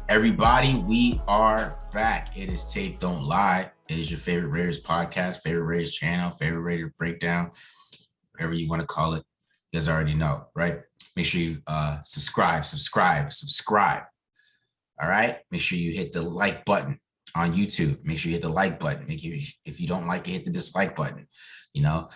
Everybody, we are back. It is Tape Don't Lie. It is your favorite Raiders podcast, favorite Raiders channel, favorite Raiders breakdown, whatever you want to call it. You guys already know, right? Make sure you subscribe. All right. Make sure you hit the like button on YouTube. Make sure you hit the like button. If you don't like it, hit the dislike button. You know,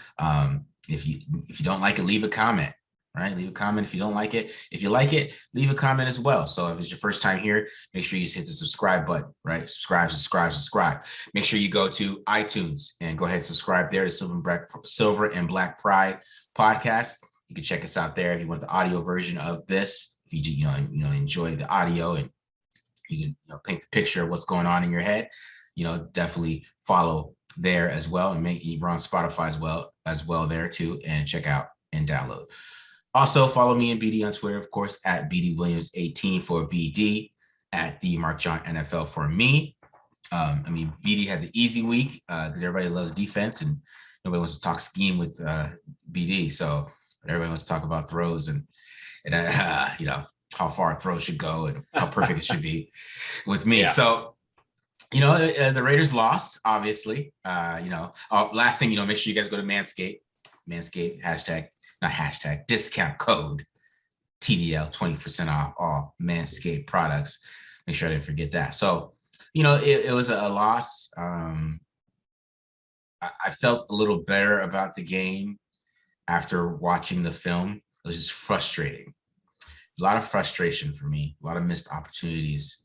if you don't like it, leave a comment. Right, leave a comment if you don't like it. If you like it, leave a comment as well. So if it's your first time here, make sure you hit the subscribe button. Right, subscribe. Make sure you go to iTunes and go ahead and subscribe there to Silver and Black Pride podcast. You can check us out there if you want the audio version of this. If you enjoy the audio and you can paint the picture of what's going on in your head, definitely follow there as well, and we're on Spotify as well there too, and check out and download. Also, follow me and BD on Twitter, of course, at BDWilliams18 for BD, at the Mark John NFL for me. BD had the easy week because everybody loves defense and nobody wants to talk scheme with BD. So everybody wants to talk about throws and how far a throw should go and how perfect it should be with me. Yeah. So, the Raiders lost, obviously. Last thing, make sure you guys go to Manscaped, discount code TDL, 20% off all Manscaped products. Make sure I didn't forget that. So, it was a loss. I felt a little better about the game after watching the film. It was just frustrating. A lot of frustration for me, a lot of missed opportunities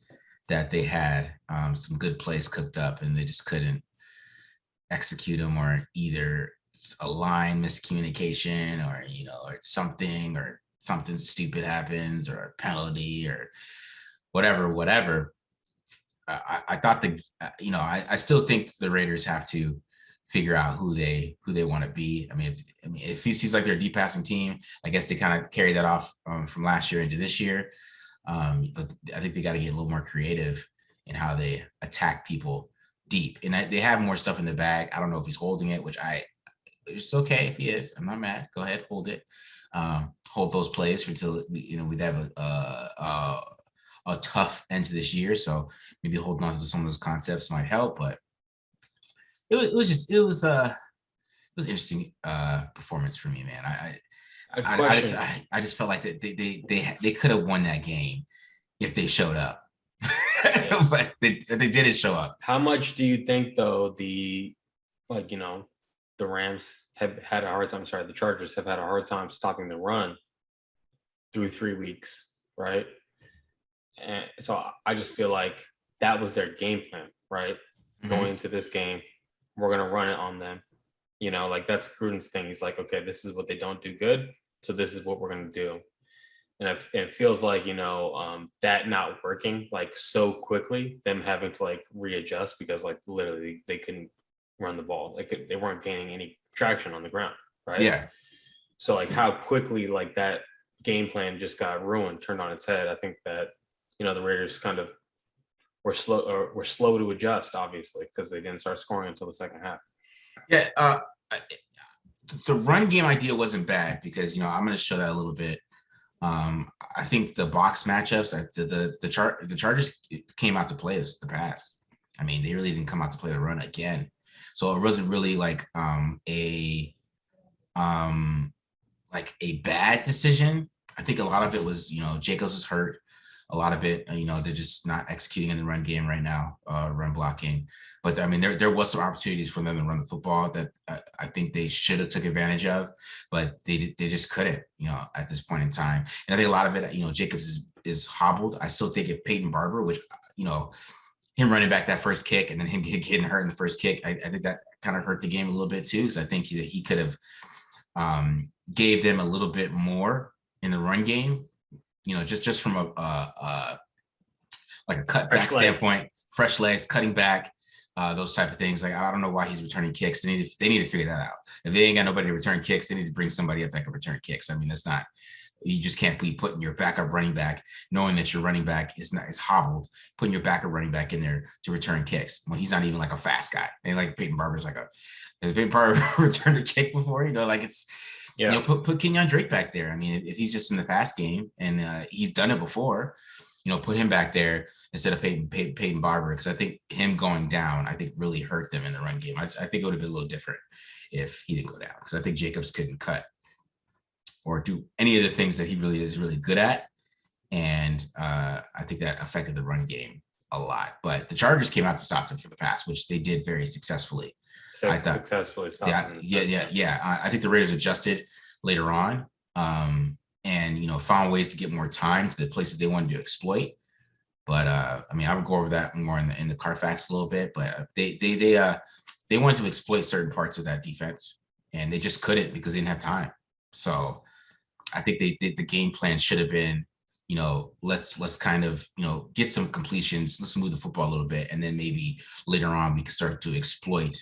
that they had, some good plays cooked up and they just couldn't execute them, or either a line miscommunication or something stupid happens, or a penalty or whatever. I thought I still think the Raiders have to figure out who they want to be. If it seems like they're a deep passing team, I guess they kind of carry that off from last year into this year. But I think they got to get a little more creative in how they attack people deep. And they have more stuff in the bag. I don't know if he's holding it, which it's okay if he is. I'm not mad. Go ahead, hold it. Hold those plays until we'd have a tough end to this year. So maybe holding on to some of those concepts might help. But it was interesting performance for me, man. I just felt like they could have won that game if they showed up. But they didn't show up. How much do you think, though, the Rams have had a hard time, the Chargers have had a hard time stopping the run through 3 weeks, right? And so I just feel like that was their game plan, right? Mm-hmm. Going into this game, we're going to run it on them. That's Gruden's thing. He's like, okay, this is what they don't do good, so this is what we're going to do. And it feels like, that not working so quickly, them having to readjust because literally they couldn't run the ball. They weren't gaining any traction on the ground, right? Yeah. So how quickly that game plan just got ruined, turned on its head. I think that, the Raiders kind of were slow to adjust, obviously, because they didn't start scoring until the second half. Yeah. The run game idea wasn't bad because, I'm going to show that a little bit. I think the box matchups, the Chargers came out to play the pass. They really didn't come out to play the run again. So it wasn't really a bad decision. I think a lot of it was, Jacobs is hurt. A lot of it, they're just not executing in the run game right now, run blocking. But there was some opportunities for them to run the football that I think they should have took advantage of, but they just couldn't, at this point in time. And I think a lot of it, Jacobs is hobbled. I still think if Peyton Barber, which, him running back that first kick and then him getting hurt in the first kick, I think that kind of hurt the game a little bit too, because I think he could have gave them a little bit more in the run game, just from a cutback standpoint, fresh legs, cutting back. Those type of things. I don't know why he's returning kicks. They need to figure that out. If they ain't got nobody to return kicks, they need to bring somebody up that can return kicks. That's not. You just can't be putting your backup running back, knowing that your running back is hobbled, putting your backup running back in there to return kicks when he's not even a fast guy. And Peyton Barber's has Peyton Barber returned a kick before? It's. Yeah. Put Kenyon Drake back there. If he's just in the pass game and he's done it before, put him back there instead of Peyton Barber, because I think him going down, I think really hurt them in the run game. I think it would have been a little different if he didn't go down, because I think Jacobs couldn't cut or do any of the things that he really is really good at. And I think that affected the run game a lot. But the Chargers came out to stop them for the pass, which they did very successfully. I thought successfully yeah, stopped. yeah. I think the Raiders adjusted later on, and found ways to get more time to the places they wanted to exploit. But I mean, I would go over that more in the Carfax a little bit. But they wanted to exploit certain parts of that defense, and they just couldn't because they didn't have time. So I think the game plan should have been, let's kind of, get some completions, let's move the football a little bit, and then maybe later on we can start to exploit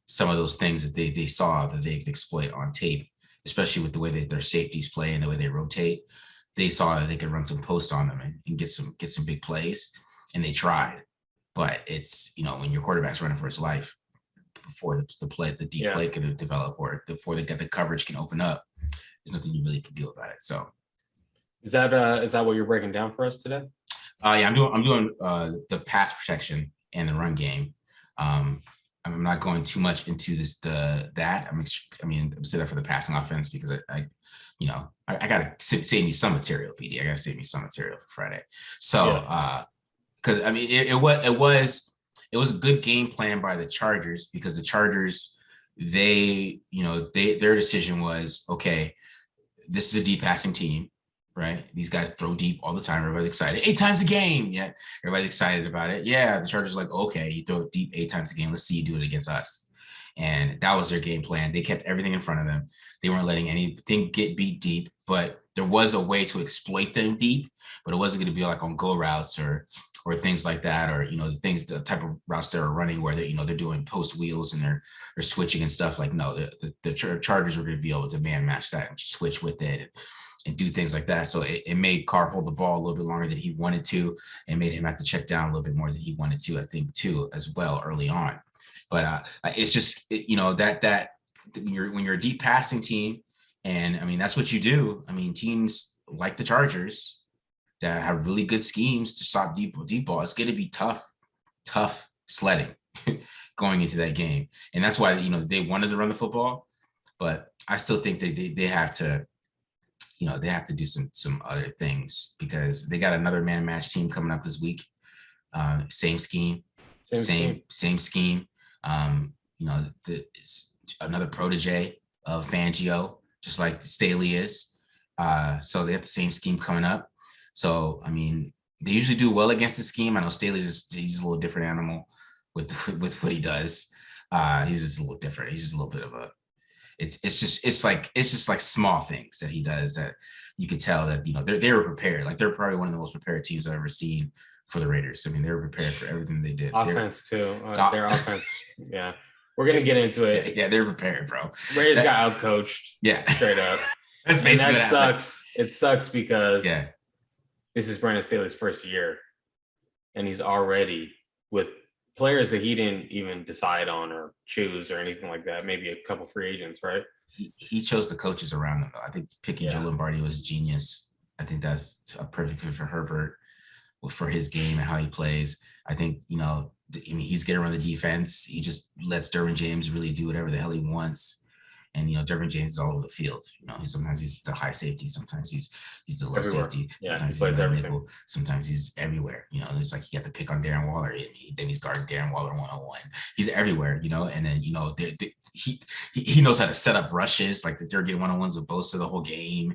some of those things that they saw that they could exploit on tape, especially with the way that their safeties play and the way they rotate. They saw that they could run some posts on them and get some big plays, and they tried. But it's, when your quarterback's running for his life before the deep play can develop, or before the coverage can open up, there's nothing you really can do about it. So is that what you're breaking down for us today? Yeah, I'm doing the pass protection and the run game. I'm not going too much into that. I'm set up for the passing offense because I gotta save me some material, PD. I gotta save me some material for Friday. So because it was a good game plan by the Chargers, because the Chargers, their decision was, okay, this is a deep passing team, right? These guys throw deep all the time. Everybody's excited. 8 times a game. Yeah. Everybody's excited about it. Yeah. The Chargers are like, okay, you throw it deep 8 times a game. Let's see you do it against us. And that was their game plan. They kept everything in front of them. They weren't letting anything get beat deep, but there was a way to exploit them deep, but it wasn't going to be like on go routes or things like that, or the type of routes they're running where they're doing post wheels and they're switching and stuff. Like, no, the Chargers were going to be able to man match that and switch with it and do things like that. So it made Carr hold the ball a little bit longer than he wanted to, and made him have to check down a little bit more than he wanted to, I think, too, as well, early on. But it's just, that when you're a deep passing team, and that's what you do. Teams like the Chargers that have really good schemes to stop deep ball, it's going to be tough sledding going into that game. And that's why, they wanted to run the football, but I still think they have to, they have to do some other things, because they got another man match team coming up this week. Same scheme. It's another protege of Fangio, just like Staley is. So they have the same scheme coming up. So, they usually do well against the scheme. I know Staley's he's a little different animal with what he does. He's just a little different. He's just a little bit of a, it's just like small things that he does that you could tell that, they were prepared. Like, they're probably one of the most prepared teams I've ever seen for the Raiders. They were prepared for everything they did. Offense too. Their offense. Yeah. We're going to get into it. Yeah, they're prepared, bro. Raiders got outcoached. Yeah. Straight up. That's basically that sucks. It sucks because this is Brandon Staley's first year, and he's already with players that he didn't even decide on or choose or anything like that. Maybe a couple free agents, right? He chose the coaches around him. I think picking Joe Lombardi was genius. I think that's a perfect fit for Herbert, for his game and how he plays. I think, he's going to run the defense. He just lets Derwin James really do whatever the hell he wants. And, Derwin James is all over the field. Sometimes he's the high safety. Sometimes he's the low safety. Sometimes he plays everything. Nickel. Sometimes he's everywhere. It's like he got to pick on Darren Waller. Then he's guarding Darren Waller 101. He's everywhere, and then, he knows how to set up rushes, like they're getting one-on-ones with Bosa the whole game.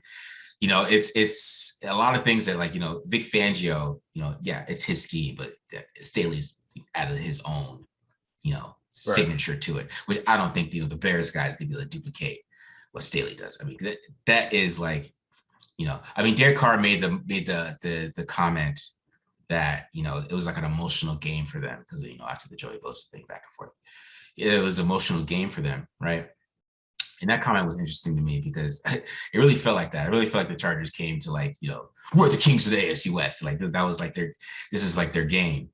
It's a lot of things that, like, Vic Fangio, it's his scheme, but Staley's added his own, signature to it, which I don't think, the Bears guys could be able to duplicate what Staley does. That is like, Derek Carr made the comment that, it was like an emotional game for them because, after the Joey Bosa thing back and forth, it was an emotional game for them, right? And that comment was interesting to me because it really felt like that. I really felt like the Chargers came to, like, we're the kings of the AFC West. Like, that was like this is like their game,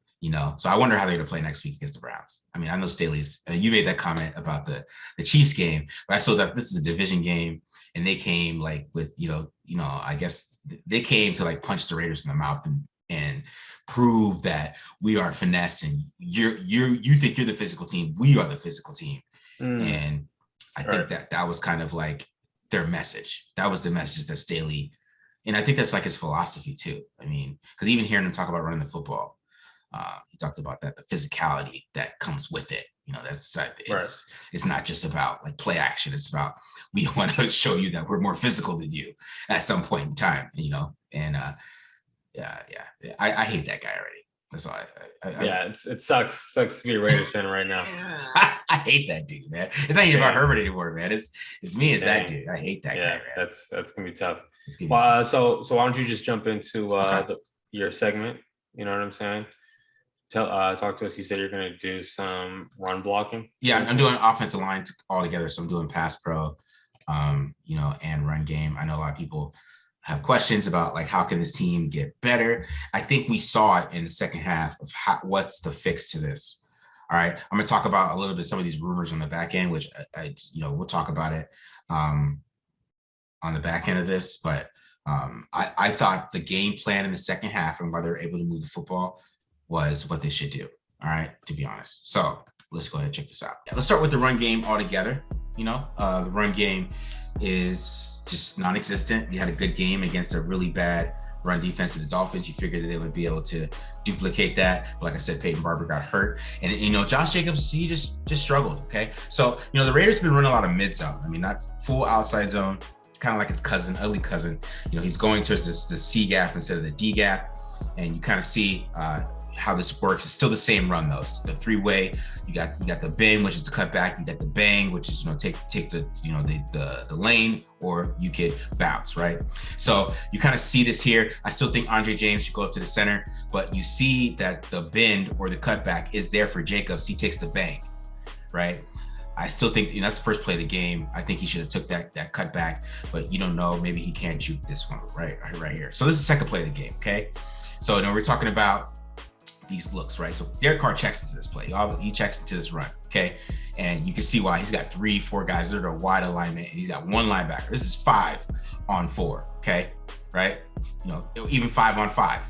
So I wonder how they're going to play next week against the Browns. I know Staley's, you made that comment about the Chiefs game, but I saw that this is a division game, and they came like with, I guess they came to, like, punch the Raiders in the mouth and prove that we are finessing. You think you're the physical team. We are the physical team. And I think that was kind of like their message. That was the message that Staley, and I think that's like his philosophy too. I mean, because even hearing him talk about running the football, he talked about that, the physicality that comes with it. You know, it's not just about like play action. It's about, we want to show you that we're more physical than you at some point in time, you know? And I hate that guy already. That's why it sucks to be a Raiders fan right now. I hate that dude, man. It's not even about Herbert anymore, man. It's me as that dude. I hate that guy, man. That's gonna be tough. So why don't you just jump into your segment? You know what I'm saying? Talk to us. You said you're going to do some run blocking. Yeah, I'm doing offensive line all together. So I'm doing pass pro, and run game. I know a lot of people have questions about like, how can this team get better? I think we saw it in the second half of what's the fix to this. All right, I'm going to talk about a little bit some of these rumors on the back end, which we'll talk about it on the back end of this. But I thought the game plan in the second half and why they're able to move the football was what they should do. All right, to be honest. So let's go ahead and check this out. Let's start with the run game altogether. The run game is just non-existent. You had a good game against a really bad run defense of the Dolphins. You figured that they would be able to duplicate that. But like I said, Peyton Barber got hurt. And, Josh Jacobs, he just struggled, okay? So, the Raiders have been running a lot of mid-zone. I mean, not full outside zone, kind of like its cousin, ugly cousin. He's going towards the C gap instead of the D gap. And you kind of see how this works. It's still the same run though. It's the three-way. You got the bend, which is the cutback. You got the bang, which is take the lane, or you could bounce, right? So you kind of see this here. I still think Andre James should go up to the center, but you see that the bend or the cutback is there for Jacobs. He takes the bang, right? I still think that's the first play of the game. I think he should have took that cutback, but you don't know. Maybe he can't juke this one right here. So this is the second play of the game, okay? So we're talking about these looks, right? So Derek Carr checks into this play. He checks into this run, okay? And you can see why. He's got 3-4 guys that are a wide alignment, and he's got one linebacker. This is 5-on-4, okay? Right? Even 5-on-5.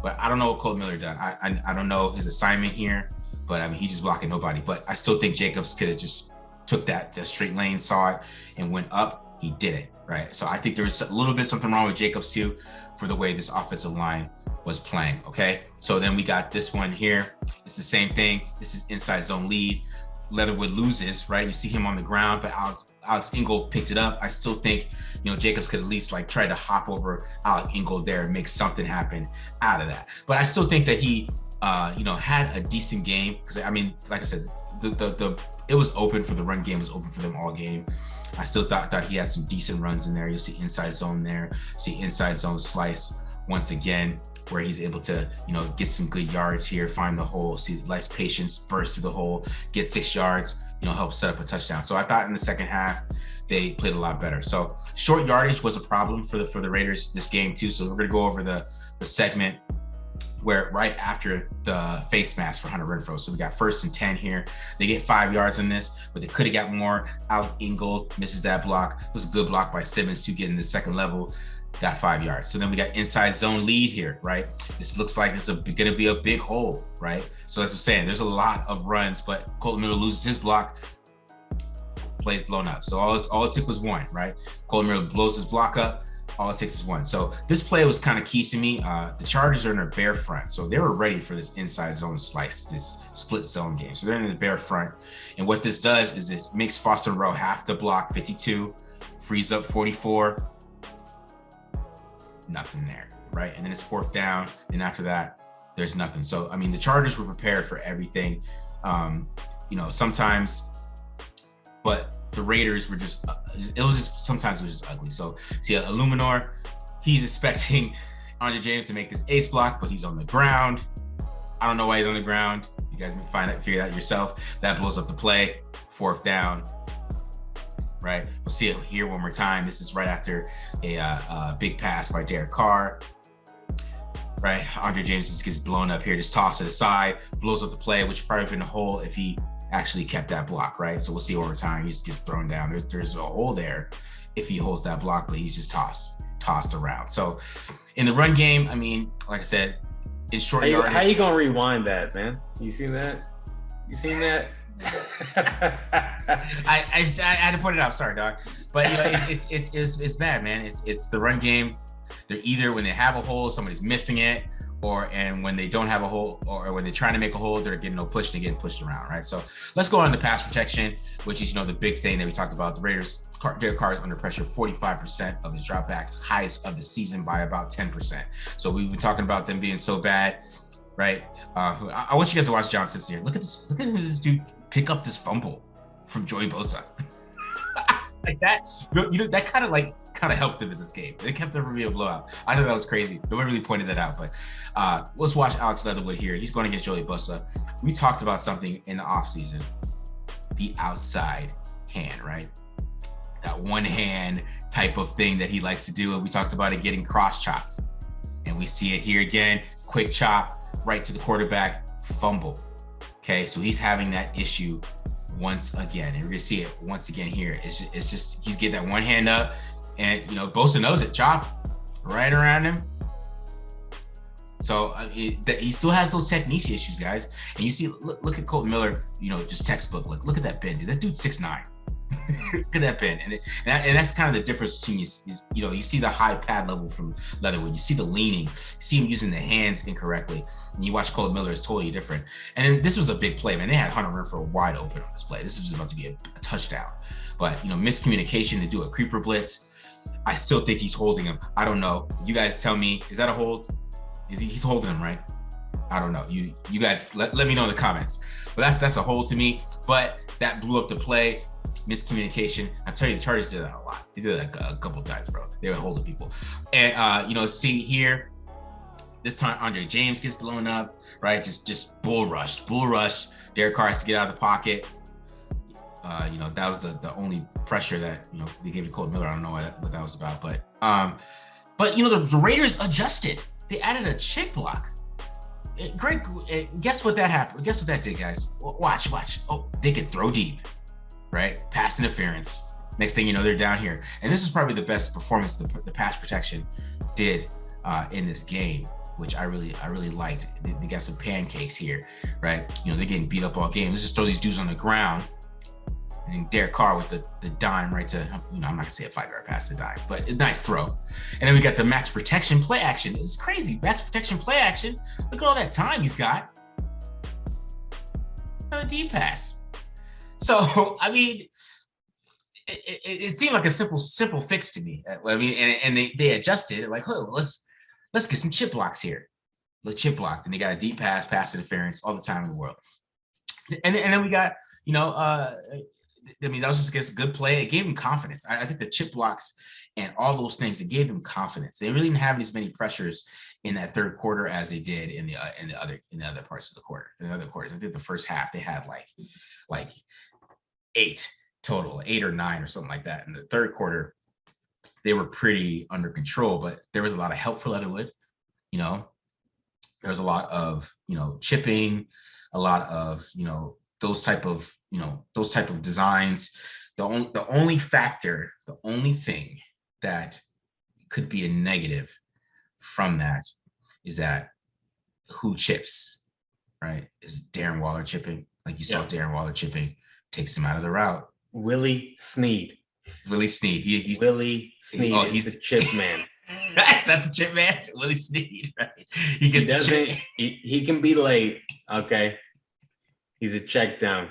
But I don't know what Colt Miller done. I don't know his assignment here, but I mean, he's just blocking nobody. But I still think Jacobs could have just took that straight lane, saw it, and went up. He didn't, right? So I think there's a little bit something wrong with Jacobs too, for the way this offensive line was playing, okay? So then we got this one here. It's the same thing. This is inside zone lead. Leatherwood loses, right? You see him on the ground, but Alex Ingold picked it up. I still think, Jacobs could at least like try to hop over Alex Ingold there and make something happen out of that. But I still think that he, had a decent game, because I mean, like I said, it was open for the run game, was open for them all game. I still thought he had some decent runs in there. You'll see inside zone there, see inside zone slice once again, where he's able to, get some good yards here, find the hole, see less patience, burst through the hole, get 6 yards, help set up a touchdown. So I thought in the second half, they played a lot better. So short yardage was a problem for the Raiders this game too. So we're gonna go over the segment where right after the face mask for Hunter Renfrow. So we got 1st and 10 here. They get 5 yards in this, but they could have got more. Alec Ingold misses that block. It was a good block by Simmons to get in the second level. Got 5 yards. So then we got inside zone lead here, right? This looks like it's going to be a big hole, right? So as I'm saying, there's a lot of runs, but Colton Miller loses his block, plays blown up. So all it took was one, right? Colton Miller blows his block up. All it takes is one. So this play was kind of key to me. The Chargers are in a bare front. So they were ready for this inside zone slice, this split zone game. So they're in the bare front. And what this does is it makes Foster Rowe have to block 52, frees up 44. Nothing there, right? And then it's 4th down. And after that, there's nothing. So, I mean, the Chargers were prepared for everything, sometimes, but the Raiders were sometimes it was just ugly. So see, Illuminor, he's expecting Andre James to make this ace block, but he's on the ground. I don't know why he's on the ground. You guys may figure it out yourself. That blows up the play, 4th down. Right, we'll see it here one more time. This is right after a big pass by Derek Carr. Right, Andre James just gets blown up here, just toss it aside, blows up the play, which probably been a hole if he actually kept that block, right? So we'll see over time. He just gets thrown down. There's a hole there if he holds that block, but he's just tossed around. So in the run game, I mean, like I said, in short How yardage. you gonna rewind that, man? You seen that? You seen that? I had to point it out. Sorry, dog. But it's bad, man. It's the run game. They're either when they have a hole, somebody's missing it, and when they don't have a hole, or when they're trying to make a hole, they're getting no push and they're getting pushed around, right? So let's go on to pass protection, which is the big thing that we talked about. The Raiders, Derek Carr is under pressure 45% of his dropbacks, highest of the season by about 10%. So we've been talking about them being so bad, right? I want you guys to watch John Simpson here. Look at this dude pick up this fumble from Joey Bosa. Like that, that kind of helped them in this game. It kept them from being a blowout. I thought that was crazy. Nobody really pointed that out, but let's watch Alex Leatherwood here. He's going against Joey Bosa. We talked about something in the offseason, the outside hand, right? That one hand type of thing that he likes to do. And we talked about it getting cross-chopped. And we see it here again, quick chop, right to the quarterback, fumble. Okay, so he's having that issue once again, and we're gonna see it once again here. It's just he's getting that one hand up, and Bosa knows it, chop right around him. So he still has those technique issues, guys. And you see, look at Colton Miller, just textbook. Look at that bend, dude. That dude's 6'9". Look at that bend, and that's kind of the difference between you see the high pad level from Leatherwood, you see the leaning, you see him using the hands incorrectly, and you watch Colton Miller is totally different. And this was a big play, man. They had Hunter Renfrow wide open on this play. This was about to be a touchdown, but miscommunication to do a creeper blitz. I still think he's holding him. I don't know. You guys tell me, is that a hold? He's holding him, right? I don't know. You guys let me know in the comments. But that's a hold to me. But that blew up the play. Miscommunication. I tell you, the Chargers did that a lot. They did that a couple of times, bro. They were holding people. And see here, this time Andre James gets blown up, right? Just bull rushed. Derek Carr has to get out of the pocket. That was the only pressure that they gave to Colton Miller. I don't know what that was about, but the Raiders adjusted. They added a chip block. Greg, guess what that happened? Guess what that did, guys? Watch. Oh, they could throw deep, right? Pass interference. Next thing you know, they're down here. And this is probably the best performance the pass protection did in this game, which I really liked. They got some pancakes here, right? They're getting beat up all game. Let's just throw these dudes on the ground. And Derek Carr with the dime right to, I'm not gonna say a 5-yard pass to dime, but a nice throw. And then we got the max protection play action. It's crazy. Max protection play action. Look at all that time he's got. Another deep pass. So, I mean, it seemed like a simple fix to me. I mean, and they adjusted it like, oh, let's get some chip blocks here. Let's chip block. And they got a deep pass interference all the time in the world. And then we got, that was just a good play. It gave him confidence. I think the chip blocks and all those things, it gave him confidence. They really didn't have as many pressures in that third quarter as they did in the other parts of the quarter. In the other quarters, I think the first half they had like 8 total, 8 or 9 or something like that. In the third quarter, they were pretty under control, but there was a lot of help for Leatherwood. There was a lot of chipping, a lot of those type of designs. The only thing that could be a negative from that is that who chips, right? Is Darren Waller chipping? Like you saw Darren Waller chipping, takes him out of the route. Willie Snead. He's the chip man. Is that the chip man? Willie Snead, right? He can be late, okay? He's a check down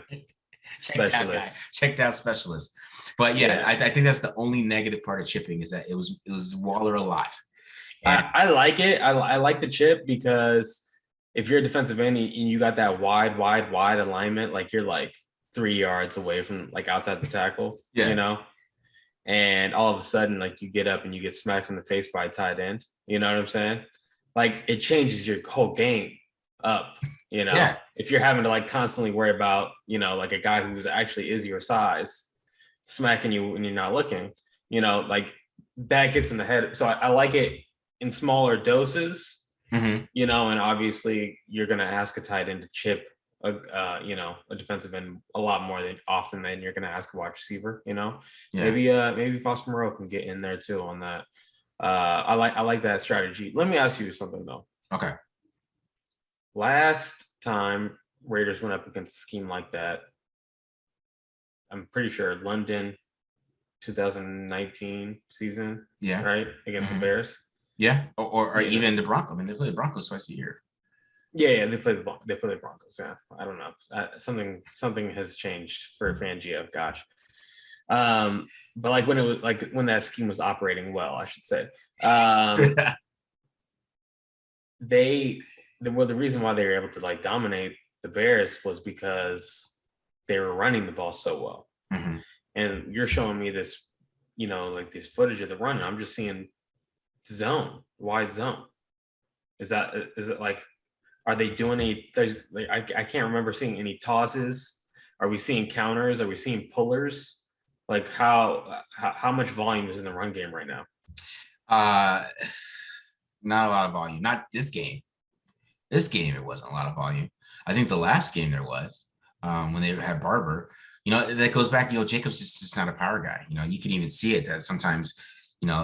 specialist. Check down specialist. But I think that's the only negative part of chipping is that it was Waller a lot. I like it. I like the chip because if you're a defensive end and you got that wide alignment, like you're like 3 yards away from like outside the tackle, and all of a sudden like you get up and you get smacked in the face by a tight end. You know what I'm saying? Like it changes your whole game up. If you're having to like constantly worry about, like a guy who's actually is your size smacking you when you're not looking, like that gets in the head. So I like it in smaller doses, and obviously you're going to ask a tight end to chip a defensive end a lot more often than you're going to ask a wide receiver, maybe Foster Moreau can get in there too on that. I like that strategy. Let me ask you something though. Okay. last time Raiders went up against a scheme like that, I'm pretty sure London 2019 season, Yeah. right? Against the Mhm. Bears. Yeah. Or Yeah. even the Broncos. I mean, they play the Broncos twice a year. Yeah, they play the Broncos. Yeah, I don't know. Something has changed for Fangio. Gosh, but like when it was like when that scheme was operating well, I should say. The reason why they were able to like dominate the Bears was because they were running the ball so well. Mm-hmm. And you're showing me this, like this footage of the run. And I'm just seeing wide zone. Is it like, are they doing any? I can't remember seeing any tosses. Are we seeing counters? Are we seeing pullers? Like how much volume is in the run game right now? Not a lot of volume. Not this game. This game, it wasn't a lot of volume. I think the last game there was when they had Barber. That goes back. Jacobs just not a power guy. You can even see it that sometimes,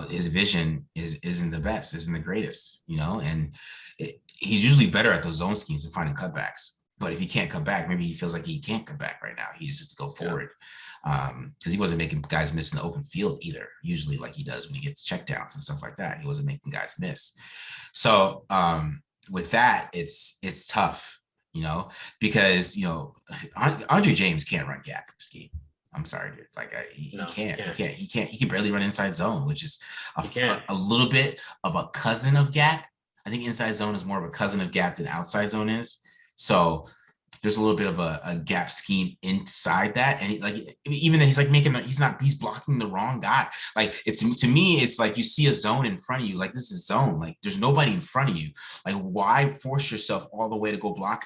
his vision isn't the best, isn't the greatest. And he's usually better at those zone schemes and finding cutbacks. But if he can't cut back, maybe he feels like he can't cut back right now. He just has to go forward because he wasn't making guys miss in the open field either. Usually, like he does when he gets checkdowns and stuff like that, he wasn't making guys miss. So with that, it's tough, because Andre James can't run gap scheme. I'm sorry, dude. Like he can't. He can barely run inside zone, which is a little bit of a cousin of gap. I think inside zone is more of a cousin of gap than outside zone is. So there's a little bit of a gap scheme inside that, and even he's like he's blocking the wrong guy. Like to me, it's like you see a zone in front of you, like this is zone, like there's nobody in front of you. Like why force yourself all the way to go block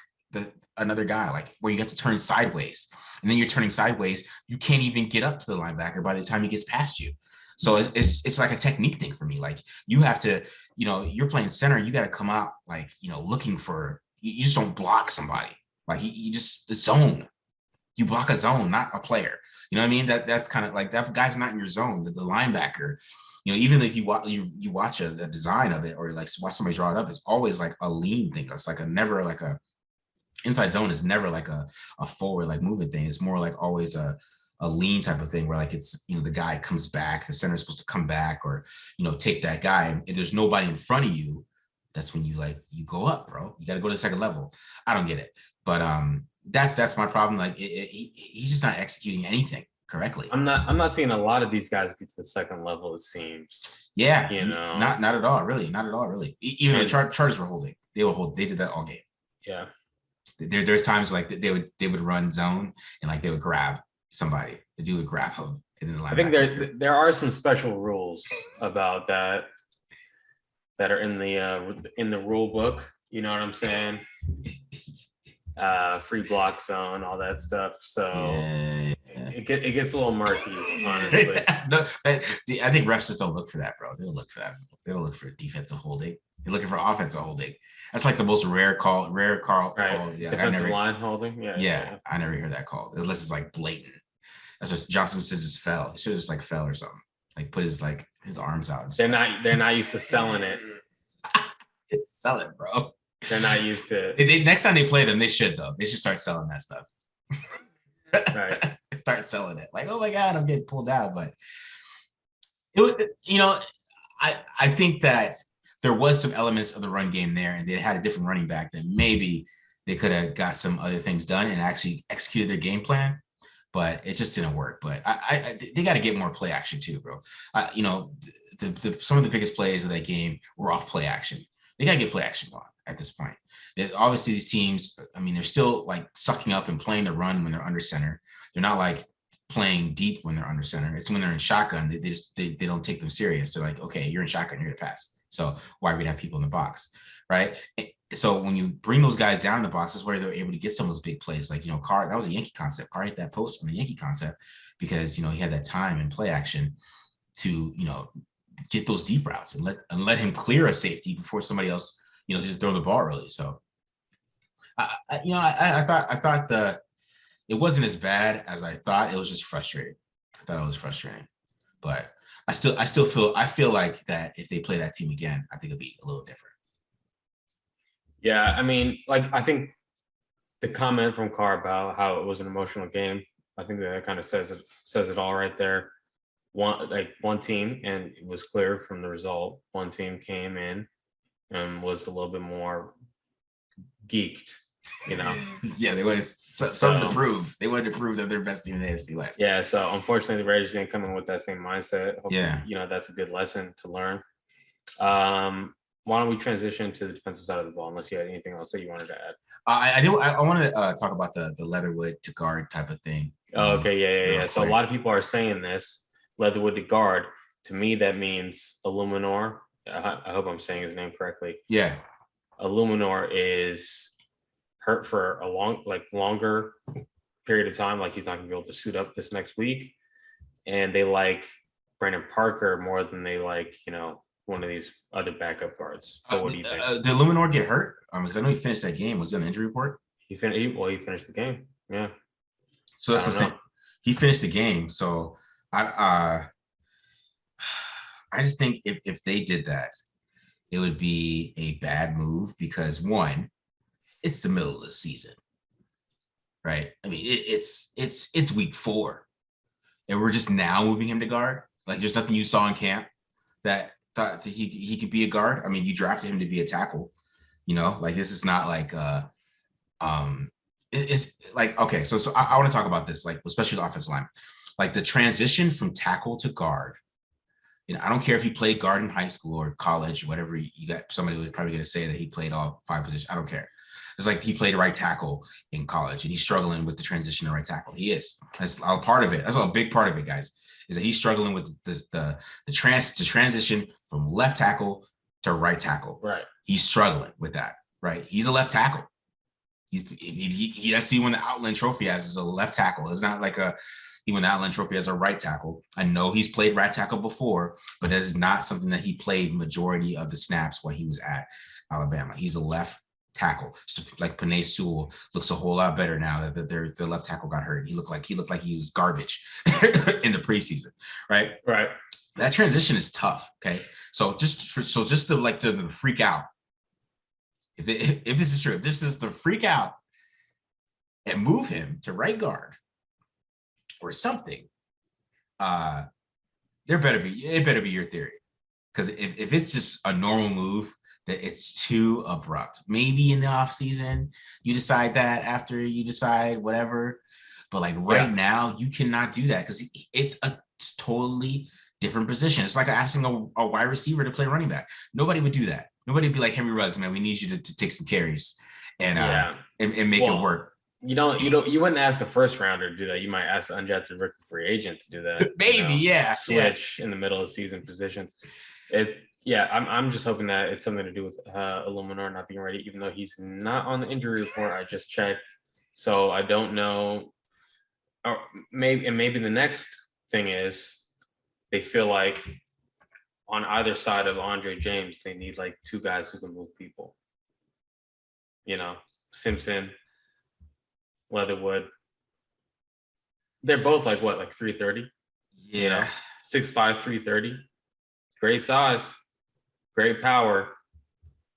another guy, like where you have to turn sideways, and then you're turning sideways, you can't even get up to the linebacker by the time he gets past you. So it's like a technique thing for me. Like you have to, you're playing center, you got to come out like looking for. You just don't block somebody. Like you just the zone. You block a zone, not a player. You know what I mean? That's kind of like that guy's not in your zone. The linebacker, even if you watch a design of it or like watch somebody draw it up, it's always like a lean thing. It's like never like a inside zone is never like a forward like movement thing. It's more like always a lean type of thing where like it's the guy comes back, the center is supposed to come back or take that guy, and if there's nobody in front of you, that's when you go up, bro. You got to go to the second level. I don't get it, but that's my problem. Like he's just not executing anything correctly. I'm not seeing a lot of these guys get to the second level, it seems. Yeah, not at all, really. Not at all, really. Even the Chargers were holding. They did that all game. Yeah. There's times like they would run zone and like they would grab somebody. The dude would grab him, and then the I think there are some special rules about that are in the rule book. You know what I'm saying? Free block zone, all that stuff. So it gets a little murky, honestly. No, I think refs just don't look for that, bro. They don't look for that. They don't look for defensive holding. They're looking for offensive holding. That's like the most rare call. Right. Call. Yeah, defensive line holding. Yeah, I never hear that call unless it's like blatant. That's just Johnson should just fell. He should have just like fell or something. Like put his arms out. They're not used to selling it. It's selling, bro. They're not used to. Next time they play them, they should though. They should start selling that stuff. Right. Start selling it. Like, oh my God, I'm getting pulled out. But I think that there was some elements of the run game there, and they had a different running back that maybe they could have got some other things done and actually executed their game plan. But it just didn't work. But they got to get more play action too, bro. Some of the biggest plays of that game were off play action. They got to get play action on at this point. Obviously, these teams, I mean, they're still like sucking up and playing the run when they're under center. They're not like playing deep when they're under center. It's when they're in shotgun. They don't take them serious. They're like, okay, you're in shotgun, you're gonna pass. So why would we have people in the box, right? So when you bring those guys down in the box, that's where they're able to get some of those big plays. Like, Carr, that was a Yankee concept. Carr hit that post on the Yankee concept because, he had that time and play action to, get those deep routes and let him clear a safety before somebody else, just throw the ball early. So, I thought it wasn't as bad as I thought. It was just frustrating. I thought it was frustrating, but I feel like that if they play that team again, I think it'll be a little different. Yeah, I mean, like I think the comment from Carr about how it was an emotional game, I think that kind of says it all right there. One team, and it was clear from the result. One team came in and was a little bit more geeked, you know. Yeah, they wanted something to prove. They wanted to prove that they're best team in the AFC West. Yeah, so unfortunately, the Raiders didn't come in with that same mindset. Hopefully, Yeah, that's a good lesson to learn. Why don't we transition to the defensive side of the ball? Unless you had anything else that you wanted to add. I do. I want to talk about the Leatherwood to guard type of thing. Oh, okay, yeah. Quick. So a lot of people are saying this Leatherwood to guard. To me, that means Illuminor. I hope I'm saying his name correctly. Yeah, Illuminor is hurt for a longer period of time. Like he's not going to be able to suit up this next week, and they like Brandon Parker more than they like one of these other backup guards. But what do you think? Did Illuminor get hurt? Because I know he finished that game. Was he on the injury report? He finished the game. Yeah. So that's what I'm saying. He finished the game. So I just think if they did that, it would be a bad move because one, it's the middle of the season, right? I mean, it's week 4, and we're just now moving him to guard. Like, there's nothing you saw in camp that thought that he could be a guard. I mean, you drafted him to be a tackle. Like this is not like it's like, okay, so I want to talk about this, like especially the offensive line, like the transition from tackle to guard. I don't care if he played guard in high school or college, whatever. You got somebody was probably going to say that he played all 5 positions. I don't care. It's like he played right tackle in college and he's struggling with the transition to right tackle. He is. That's a part of it. That's a big part of it, guys, is that he's struggling with the transition from left tackle to right tackle. Right. He's struggling with that. Right. He's a left tackle. That's even the Outland Trophy as a left tackle. It's not like he won the Outland Trophy as a right tackle. I know he's played right tackle before, but that is not something that he played majority of the snaps while he was at Alabama. He's a left tackle. So like Penei Sewell looks a whole lot better now that their left tackle got hurt. He looked like he was garbage in the preseason, right? Right. That transition is tough. Okay, so just to freak out. If this is true, if this is to freak out and move him to right guard or something, it better be your theory. Because if it's just a normal move, that it's too abrupt. Maybe in the off season you decide that after you decide whatever, but like now you cannot do that because it's a totally different position. It's like asking a wide receiver to play running back. Nobody would do that. Nobody would be like, Henry Ruggs, man, we need you to take some carries and make it work. You wouldn't ask a first rounder to do that. You might ask an undrafted rookie free agent to do that. Maybe, switch in the middle of season positions. I'm just hoping that it's something to do with Illuminor not being ready, even though he's not on the injury report. I just checked, so I don't know. Or maybe the next thing is they feel like on either side of Andre James, they need like 2 guys who can move people. Simpson, Leatherwood. They're both like 330. Yeah, 6'5", 330. Great size, great power.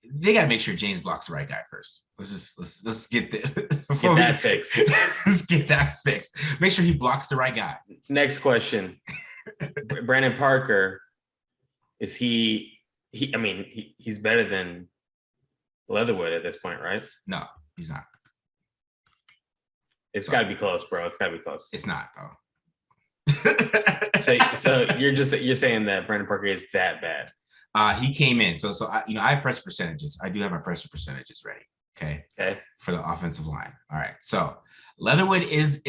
They got to make sure James blocks the right guy first. Let's get that fixed. Let's get that fixed. Make sure he blocks the right guy. Next question. Brandon Parker, is he? I mean, he's better than Leatherwood at this point, right? No, he's not. It's got to be close, bro. It's got to be close. It's not, though. So you're saying that Brandon Parker is that bad? He came in. So I have pressure percentages. I do have my pressure percentages ready. Okay. For the offensive line. All right. So Leatherwood is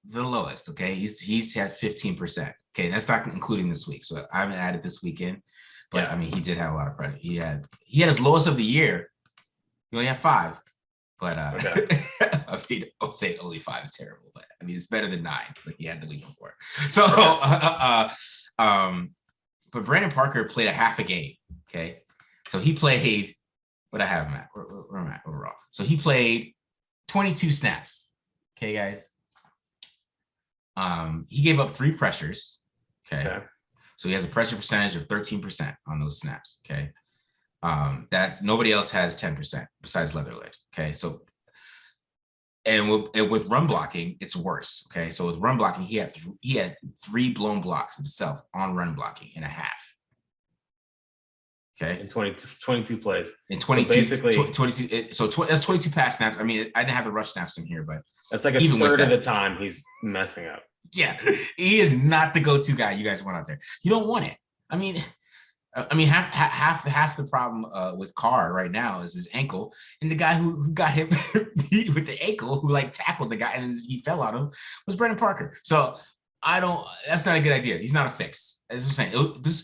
the lowest. Okay. He's at 15%. Okay. That's not including this week. So I haven't added this weekend, but I mean, he did have a lot of pressure. He had his lowest of the year. He only had 5, but I mean, I'll say only 5 is terrible, but I mean, it's better than 9, like he had the week before. So, but Brandon Parker played a half a game. Okay. So he played, what I have him at, where am I overall? So he played 22 snaps. Okay, guys. He gave up 3 pressures. Okay. So he has a pressure percentage of 13% on those snaps. Okay. That's nobody else has 10% besides Leatherwood. Okay, so and with run blocking, it's worse. Okay, so with run blocking, he had 3 blown blocks himself on run blocking in a half. Okay, in 22 plays. In 22, so basically 22. So that's 22 pass snaps. I mean, I didn't have the rush snaps in here, but that's like a third of the time he's messing up. Yeah, he is not the go-to guy you guys want out there. You don't want it. I mean, half the problem with Carr right now is his ankle, and the guy who got him beat with the ankle, who like tackled the guy and he fell on him, was Brendan Parker. So I don't. That's not a good idea. He's not a fix. As I'm saying,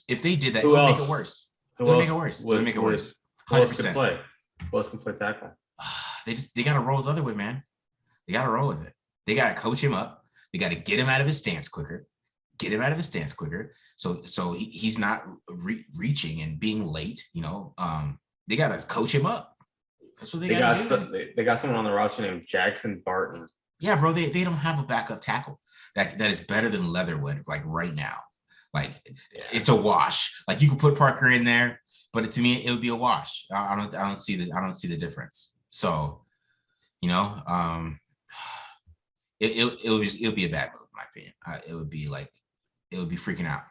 if they did that, it would make it worse. It would make it worse. It would make it worse. 100%. Who else can play? Who else can play tackle? They got to roll with Leatherwood, man. They got to roll with it. They got to coach him up. They got to get him out of his stance quicker. So he's not reaching and being late. They got to coach him up. That's what they got to do. They got someone on the roster named Jackson Barton. Yeah, bro. They don't have a backup tackle that is better than Leatherwood. Like right now, it's a wash. Like you could put Parker in there, but to me it would be a wash. I don't see the difference. So, it'll be a bad move, in my opinion. It would be freaking out,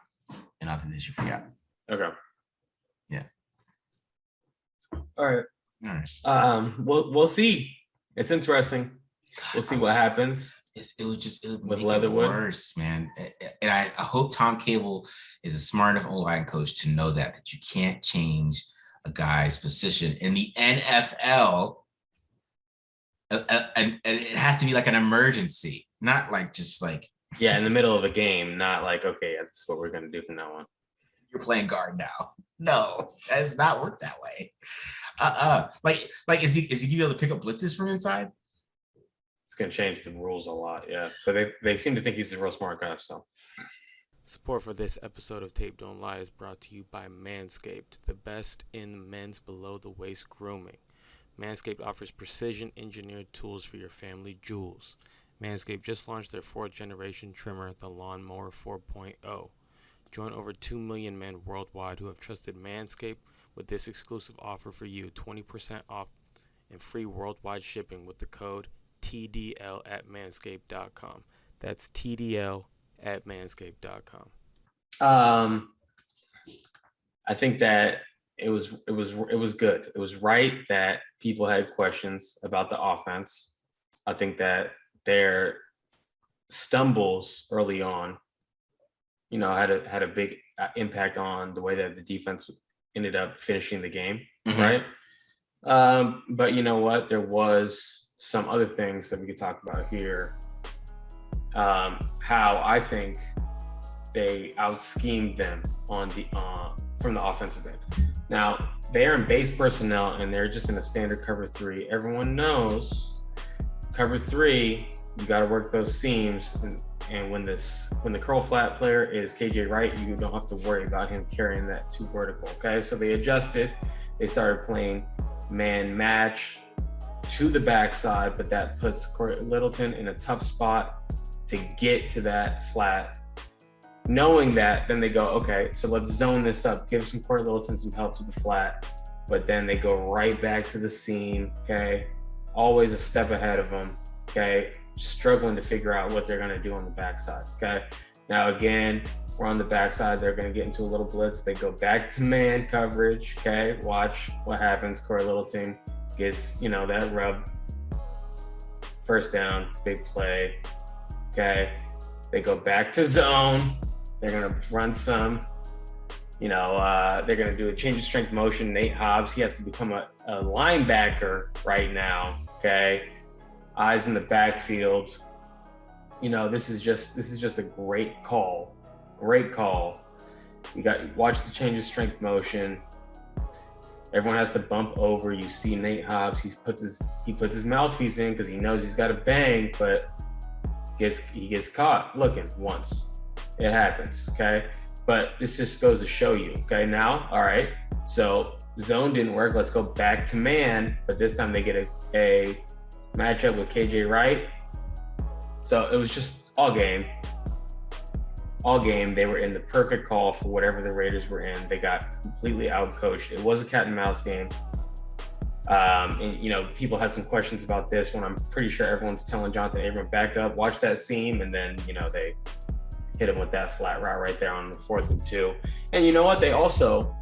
and I think they should freak out. Okay. Yeah. All right. We'll see. It's interesting. We'll see what happens. It would with make Leatherwood it worse, man. And I hope Tom Cable is a smart enough O-line coach to know that you can't change a guy's position in the NFL. And it has to be like an emergency, not like just like in the middle of a game, not like, okay, that's what we're gonna do from now on. You're playing guard now. No, that's not work that way. Is he gonna be able to pick up blitzes from inside? It's gonna change the rules a lot, yeah. But they seem to think he's a real smart guy. So support for this episode of Tape Don't Lie is brought to you by Manscaped, the best in men's below the waist grooming. Manscaped offers precision-engineered tools for your family jewels. Manscaped just launched their 4th-generation trimmer, the Lawnmower 4.0. Join over 2 million men worldwide who have trusted Manscaped with this exclusive offer for you, 20% off and free worldwide shipping with the code TDL at manscaped.com. That's TDL at manscaped.com. I think that it was good. It was right that people had questions about the offense. I think that their stumbles early on, had a big impact on the way that the defense ended up finishing the game, right? But you know what? There was some other things that we could talk about here. How I think they out-schemed them on the from the offensive end. Now, they are in base personnel and they're just in a standard cover 3. Everyone knows cover 3, you got to work those seams. And when the curl flat player is KJ Wright, you don't have to worry about him carrying that too vertical. Okay, so they adjusted. They started playing man match to the backside, but that puts Corey Littleton in a tough spot to get to that flat. Knowing that, then they go, okay, so let's zone this up, give some Corey Littleton some help to the flat, but then they go right back to the seam, okay? Always a step ahead of them, okay? Struggling to figure out what they're gonna do on the backside, okay? Now again, we're on the backside, they're gonna get into a little blitz, they go back to man coverage, okay? Watch what happens, Corey Littleton gets, that rub. First down, big play, okay? They go back to zone. They're going to run some, they're going to do a change of strength motion. Nate Hobbs, he has to become a linebacker right now, okay? Eyes in the backfield. This is just a great call. Great call. Watch the change of strength motion. Everyone has to bump over. You see Nate Hobbs, he puts his mouthpiece in because he knows he's got to bang, but he gets caught looking once. It happens, okay? But this just goes to show you, okay? Now, all right, so zone didn't work. Let's go back to man, but this time they get a matchup with KJ Wright. So it was just all game. all game. They were in the perfect call for whatever the Raiders were in. They got completely outcoached. It was a cat and mouse game. And people had some questions about this one. I'm pretty sure everyone's telling Jonathan Abram, back up, watch that seam, and then they hit him with that flat route right there on the 4th and 2. And you know what? They also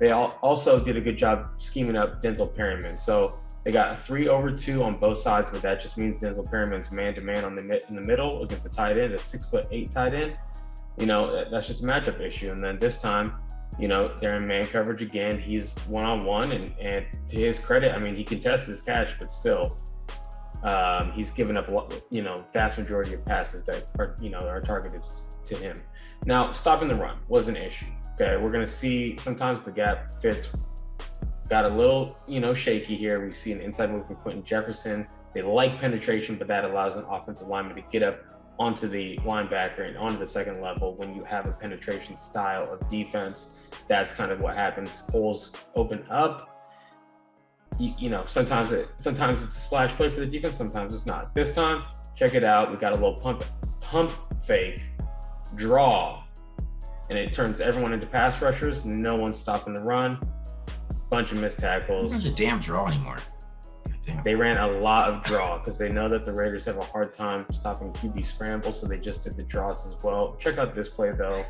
did a good job scheming up Denzel Perryman. So they got a 3-over-2 on both sides, but that just means Denzel Perryman's man-to-man in the middle against a tight end, a 6'8" tight end. That's just a matchup issue. And then this time, they're in man coverage again. He's one-on-one, and to his credit, I mean, he contests his catch, but still, he's given up, vast majority of passes that are targeted to him. Now, stopping the run was an issue. Okay, we're going to see sometimes the gap fits got a little, shaky here. We see an inside move from Quentin Jefferson. They like penetration, but that allows an offensive lineman to get up onto the linebacker and onto the second level. When you have a penetration style of defense, that's kind of what happens. Holes open up. Sometimes it's a splash play for the defense, sometimes it's not. This time, check it out. We got a little pump fake, draw, and it turns everyone into pass rushers. No one's stopping the run. Bunch of missed tackles. There's a damn draw anymore. They ran a lot of draw because they know that the Raiders have a hard time stopping QB scramble, so they just did the draws as well. Check out this play, though.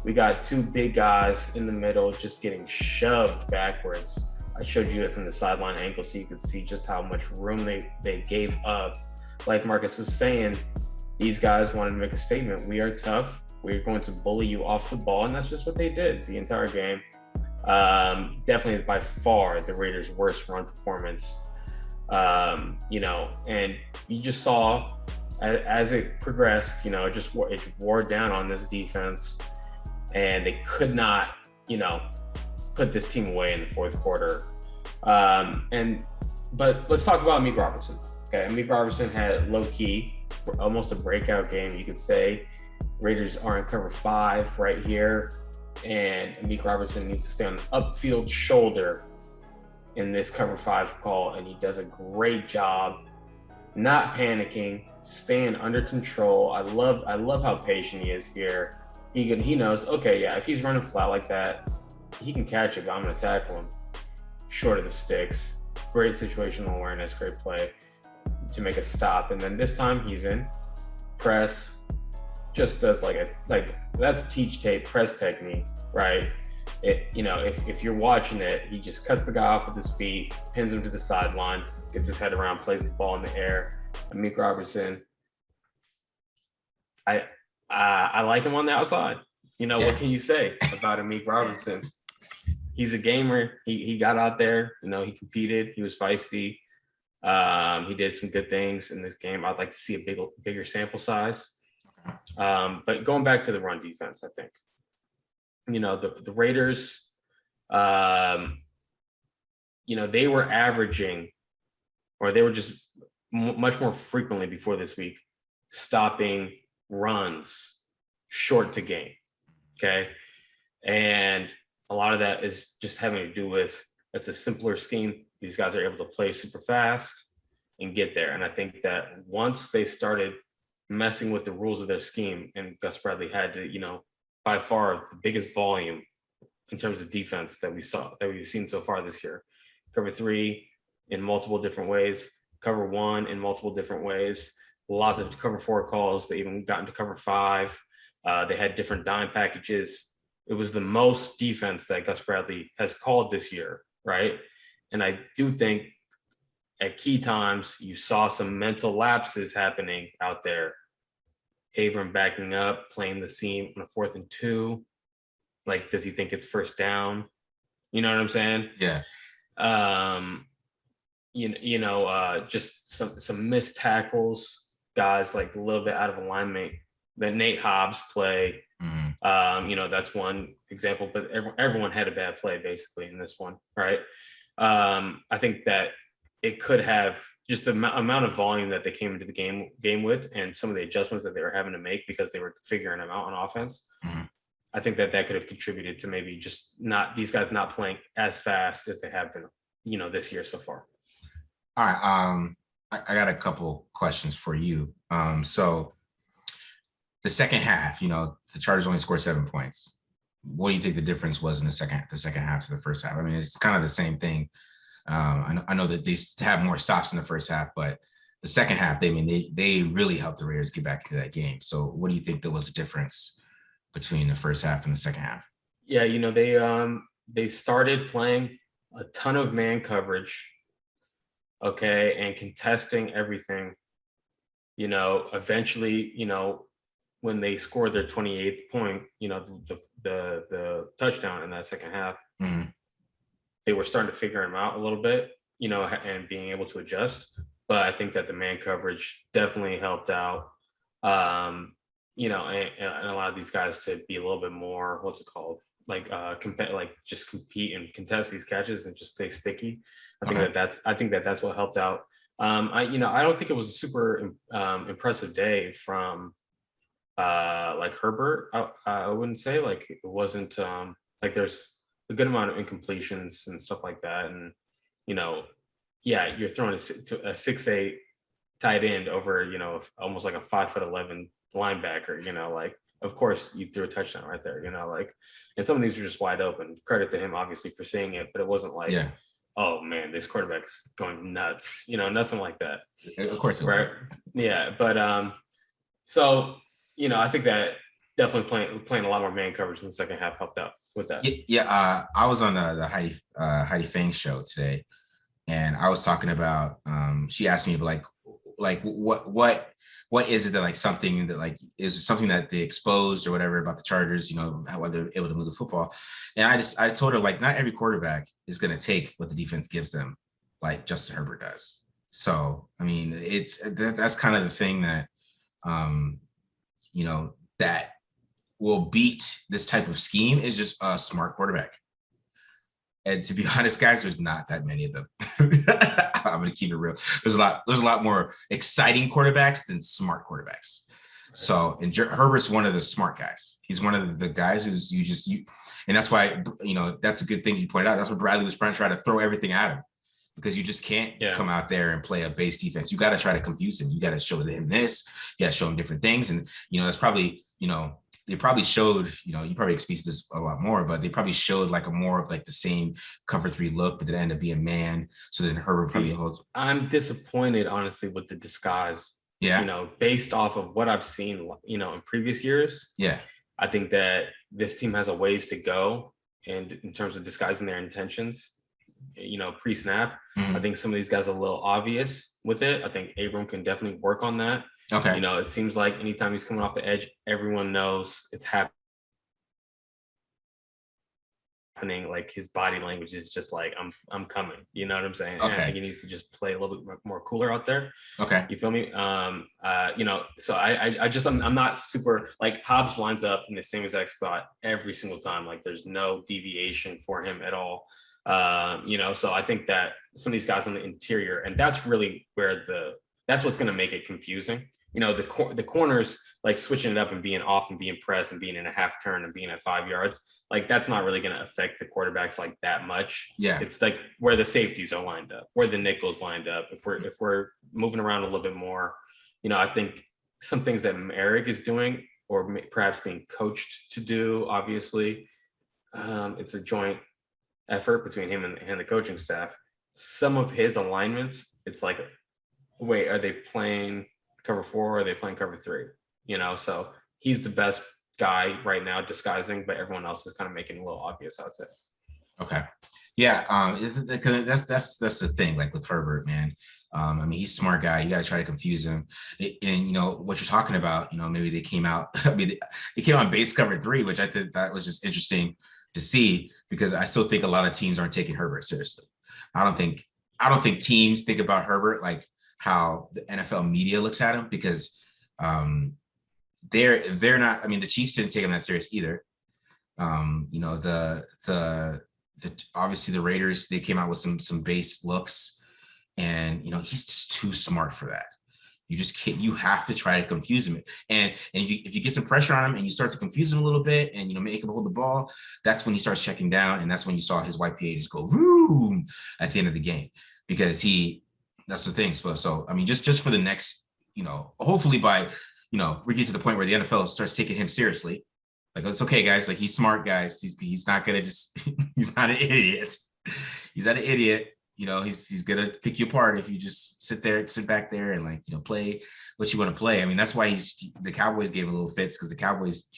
We got two big guys in the middle just getting shoved backwards. I showed you it from the sideline angle so you could see just how much room they gave up. Like Marcus was saying, these guys wanted to make a statement. We are tough. We're going to bully you off the ball, and that's just what they did the entire game. Definitely by far the Raiders' worst run performance. And you just saw as it progressed, it wore down on this defense, and they could not, put this team away in the fourth quarter. But let's talk about Amik Robertson. Okay, Amik Robertson had low key, almost a breakout game, you could say. Raiders are in cover 5 right here, and Amik Robertson needs to stay on the upfield shoulder in this cover 5 call, and he does a great job not panicking, staying under control. I love how patient he is here. He knows, okay, yeah, if he's running flat like that, he can catch it, but I'm going to tackle him short of the sticks. Great situational awareness, great play to make a stop. And then this time he's in press, just does like that's teach tape press technique, right? If you're watching it, he just cuts the guy off with his feet, pins him to the sideline, gets his head around, plays the ball in the air. Amik Robertson, I like him on the outside. What can you say about Amik Robertson? He's a gamer. He got out there. He competed. He was feisty. He did some good things in this game. I'd like to see a bigger sample size. But going back to the run defense, I think, the Raiders, they were averaging, or they were just much more frequently before this week, stopping runs short to gain. Okay. And a lot of that is just having to do with, it's a simpler scheme. These guys are able to play super fast and get there. And I think that once they started messing with the rules of their scheme, and Gus Bradley had to, by far the biggest volume in terms of defense that we've seen so far this year. Cover 3 in multiple different ways, cover 1 in multiple different ways, lots of cover 4 calls. They even got into cover 5. They had different dime packages. It was the most defense that Gus Bradley has called this year, right? And I do think at key times you saw some mental lapses happening out there. Abram backing up, playing the seam on a 4th and 2. Like, does he think it's first down? You know what I'm saying? Yeah. Just some missed tackles, guys like a little bit out of alignment. The Nate Hobbs play, that's one example, but everyone had a bad play basically in this one, right? I think that it could have just the amount of volume that they came into the game with, and some of the adjustments that they were having to make because they were figuring them out on offense. Mm-hmm. I think that could have contributed to maybe just these guys not playing as fast as they have been, this year so far. All right. I got a couple questions for you. So the second half, the Chargers only scored 7 points. What do you think the difference was in the second half to the first half? I mean, it's kind of the same thing. I know that they have more stops in the first half, but the second half, they really helped the Raiders get back into that game. So what do you think there was a difference between the first half and the second half? Yeah, they started playing a ton of man coverage, okay, and contesting everything. Eventually, when they scored their 28th point, the touchdown in that second half, they were starting to figure him out a little bit, and being able to adjust. But I think that the man coverage definitely helped out. And allowed these guys to be a little bit more, what's it called? Just compete and contest these catches and just stay sticky. I think that's what helped out. I don't think it was a super impressive day from Herbert. I wouldn't say it wasn't there's a good amount of incompletions and stuff like that. And, you're throwing a 6'8" tight end over, almost like a 5'11" linebacker, of course you threw a touchdown right there, and some of these were just wide open. Credit to him, obviously, for seeing it, but it wasn't oh man, this quarterback's going nuts, nothing like that. Of course it right? was. Yeah, but so, I think that definitely playing a lot more man coverage in the second half helped out with that. Yeah, I was on the Heidi Fang show today, and I was talking about, she asked me what is it that something that is it something that they exposed or whatever about the Chargers, how they're able to move the football. And I told her not every quarterback is going to take what the defense gives them like Justin Herbert does. So, I mean, that's kind of the thing that, that will beat this type of scheme is just a smart quarterback. And to be honest, guys, there's not that many of them. I'm going to keep it real. There's a lot more exciting quarterbacks than smart quarterbacks. So, and Herbert's one of the smart guys. He's one of the guys who's and that's why, that's a good thing you pointed out. That's what Bradley was trying to throw everything at him, because you just can't come out there and play a base defense. You got to try to confuse him. You got to show him this. You got to show him different things. And, that's probably, they probably showed, you probably experienced this a lot more, but they probably showed a more of the same cover 3 look, but it ended up being man. So then Herbert probably holds. I'm disappointed, honestly, with the disguise. Yeah. Based off of what I've seen, in previous years. Yeah. I think that this team has a ways to go, and in terms of disguising their intentions, pre-snap. I think some of these guys are a little obvious with it. I think Abram can definitely work on that. Okay. It seems like anytime he's coming off the edge, everyone knows it's happening. His body language is just I'm coming. You know what I'm saying? Okay. And I think he needs to just play a little bit more cooler out there. Okay. You feel me? So I'm not super Hobbs lines up in the same exact spot every single time. There's no deviation for him at all. So I think that some of these guys on the interior, and that's really where that's what's going to make it confusing. The corners switching it up and being off and being pressed and being in a half turn and being at 5 yards, that's not really going to affect the quarterbacks that much. Yeah. It's where the safeties are lined up, where the nickels lined up. If we're moving around a little bit more, I think some things that Eric is doing, or perhaps being coached to do, obviously, it's a joint effort between him and the coaching staff. Some of his alignments, it's wait, are they playing cover 4 or are they playing cover 3? So he's the best guy right now disguising, but everyone else is kind of making it a little obvious, I would say. Okay. Yeah. That's the thing, with Herbert, man. He's a smart guy. You got to try to confuse him. And what you're talking about, maybe they came out, they came out base cover 3, which I think that was just interesting to see, because I still think a lot of teams aren't taking Herbert seriously. I don't think teams think about Herbert how the NFL media looks at him, because they're not. The Chiefs didn't take him that serious either. Obviously the Raiders, they came out with some base looks, and he's just too smart for that. You just can't. You have to try to confuse him, and if you get some pressure on him and you start to confuse him a little bit, and make him hold the ball, that's when he starts checking down, and that's when you saw his YPA just go boom at the end of the game, because that's the thing. So just for the next, hopefully by we get to the point where the NFL starts taking him seriously. Like, it's okay, guys. Like, he's smart, guys. He's not gonna just he's not an idiot. He's not an idiot. He's gonna pick you apart if you just sit back there and play what you want to play. I mean, that's why the Cowboys gave him a little fits, because the Cowboys,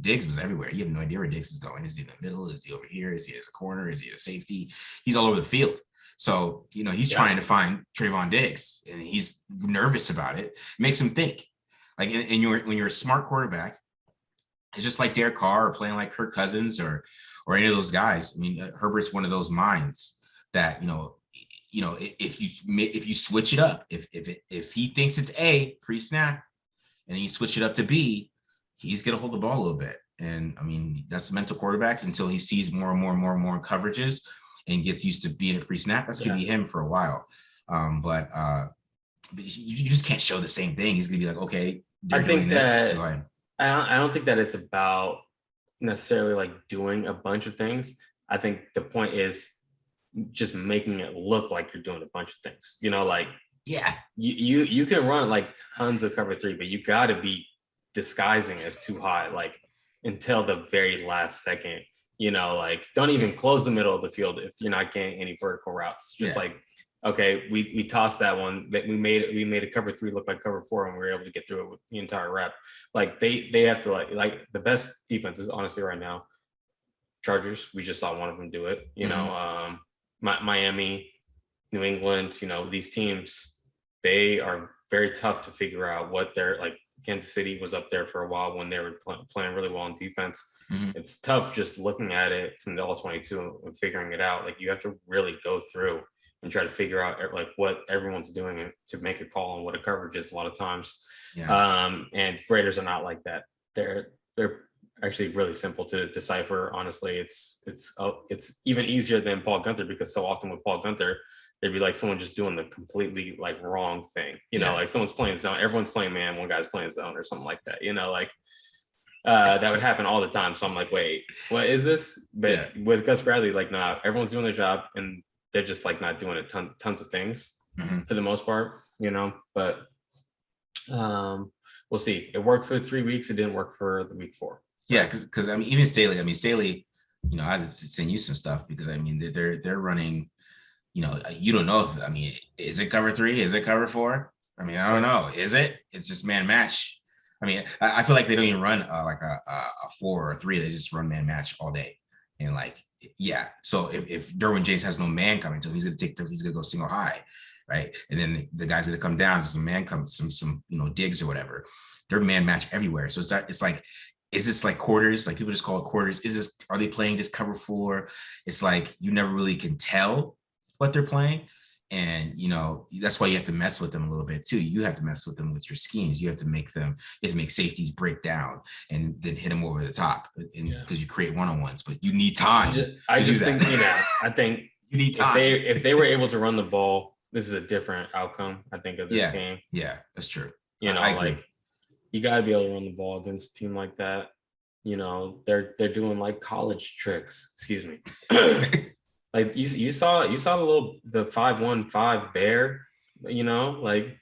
Diggs was everywhere. You have no idea where Diggs is going. Is he in the middle? Is he over here? Is he as a corner? Is he a safety? He's all over the field. So, he's trying to find Trayvon Diggs, and he's nervous about it. It makes him think. Like, when you're a smart quarterback, it's just like Derek Carr or playing like Kirk Cousins or any of those guys. I mean, Herbert's one of those minds that, if you switch it up, if he thinks it's A pre-snap and then you switch it up to B, he's going to hold the ball a little bit. And I mean, that's the mental quarterbacks until he sees more and more and more and more coverages and gets used to being a pre-snap. That's going to be him for a while. But you just can't show the same thing. He's going to be like, okay, I think that go ahead. I don't think that it's about necessarily like doing a bunch of things. I think the point is just making it look like you're doing a bunch of things. You can run like tons of cover 3, but you got to be disguising as too high, like until the very last second. Don't even close the middle of the field if you're not getting any vertical routes. Just like, okay, we tossed that one, that we made a cover 3 look like cover 4, and we were able to get through it with the entire rep. Like they have to like the best defenses honestly right now. Chargers, we just saw one of them do it. Miami, New England, these teams, they are very tough to figure out what they're like. Kansas City was up there for a while when they were playing really well on defense. It's tough just looking at it from the all-22 and figuring it out. Like, you have to really go through and try to figure out like what everyone's doing to make a call on what a coverage is a lot of times. And Raiders are not like that. They're actually really simple to decipher. Honestly, it's even easier than Paul Gunther, because so often with Paul Gunther, there'd be like someone just doing the completely like wrong thing. Like someone's playing zone, everyone's playing man, one guy's playing zone or something like that. That would happen all the time. So I'm like, wait, what is this? But with Gus Bradley, like, nah, everyone's doing their job and they're just like not doing tons of things for the most part, but we'll see. It worked for 3 weeks. It didn't work for the week 4. Yeah. Cause I mean, even Staley, I had to send you some stuff, because I mean, they're running, you don't know is it cover 3? Is it cover 4? I mean, I don't know. Is it? It's just man match. I mean, I feel like they don't even run like a 4 or 3. They just run man match all day. And like, so if Derwin James has no man coming to him, he's gonna go single high, right? And then the guys that come down, some man comes, some digs or whatever. They're man match everywhere. So it's like, is this like quarters? Like, people just call it quarters. Are they playing just cover 4? It's like you never really can tell what they're playing. And that's why you have to mess with them a little bit too. You have to mess with them with your schemes. You have to make safeties break down and then hit them over the top, because you create one-on-ones, but you need time. I think you need time. If they were able to run the ball, this is a different outcome, I think, of this game. Yeah, that's true. I like, you got to be able to run the ball against a team like that. They're doing like college tricks. Excuse me. Like you saw the 5-1-5 bear, like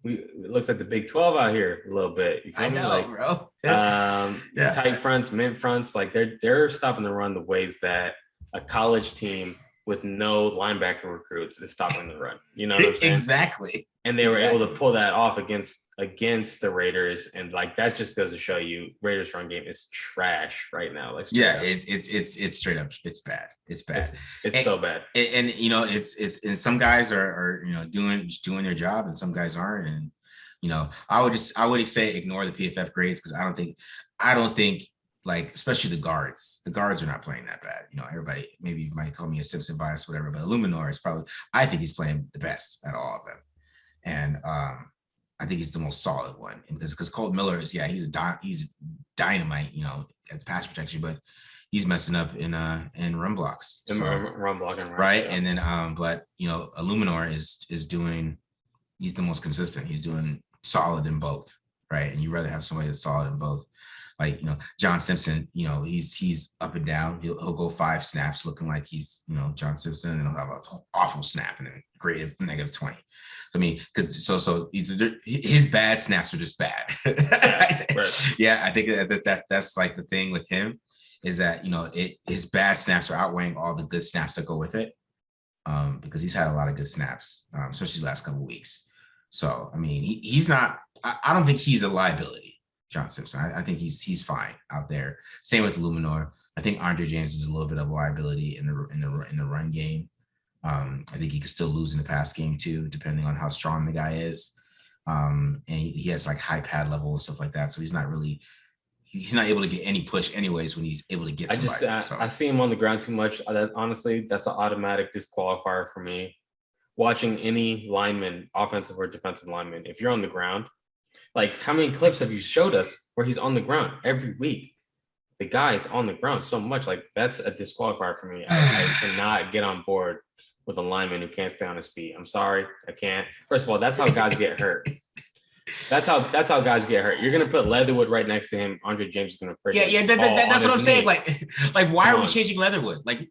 it looks like the Big 12 out here a little bit. You feel me? Like, bro. Tight fronts, mid fronts, like they're stopping the run the ways that a college team with no linebacker recruits is stopping the run. You know what I'm saying? Exactly. And they were able to pull that off against the Raiders, and like that just goes to show you Raiders run game is trash right now. Like, it's straight up, it's bad. It's bad. It's so bad. And it's and some guys are doing their job, and some guys aren't. And I would say ignore the PFF grades, because I don't think like, especially the guards are not playing that bad. Everybody maybe might call me a Simpson bias, whatever, but Illuminor is I think he's playing the best at all of them. And I think he's the most solid one, because Colt Miller is, he's dynamite, as pass protection, but he's messing up in run blocks. Run blocking, right? Yeah. And then but Illuminor is doing, he's the most consistent. He's doing solid in both. right? And you rather have somebody that's solid in both. Like, John Simpson, he's up and down. He'll go 5 snaps looking like he's, John Simpson, and he'll have an awful snap and then great -20. I mean, because so his bad snaps are just bad. Right. Yeah, I think that's like the thing with him is that his bad snaps are outweighing all the good snaps that go with it, because he's had a lot of good snaps, especially the last couple of weeks. So I mean, he's not. I don't think he's a liability. John Simpson. I think he's fine out there. Same with Luminor. I think Andre James is a little bit of a liability in the run game. I think he could still lose in the pass game too, depending on how strong the guy is. And he has like high pad level and stuff like that. So he's not able to get any push anyways when he's able to get somebody. I see him on the ground too much. Honestly, that's an automatic disqualifier for me. Watching any lineman, offensive or defensive lineman, if you're on the ground, like how many clips have you showed us where he's on the ground every week? The guy's on the ground so much. Like that's a disqualifier for me. I cannot get on board with a lineman who can't stay on his feet. I'm sorry, I can't. First of all, that's how guys get hurt. That's how guys get hurt. You're gonna put Leatherwood right next to him. Andre James is gonna freaking that's what I'm saying. Like why are we changing Leatherwood? Why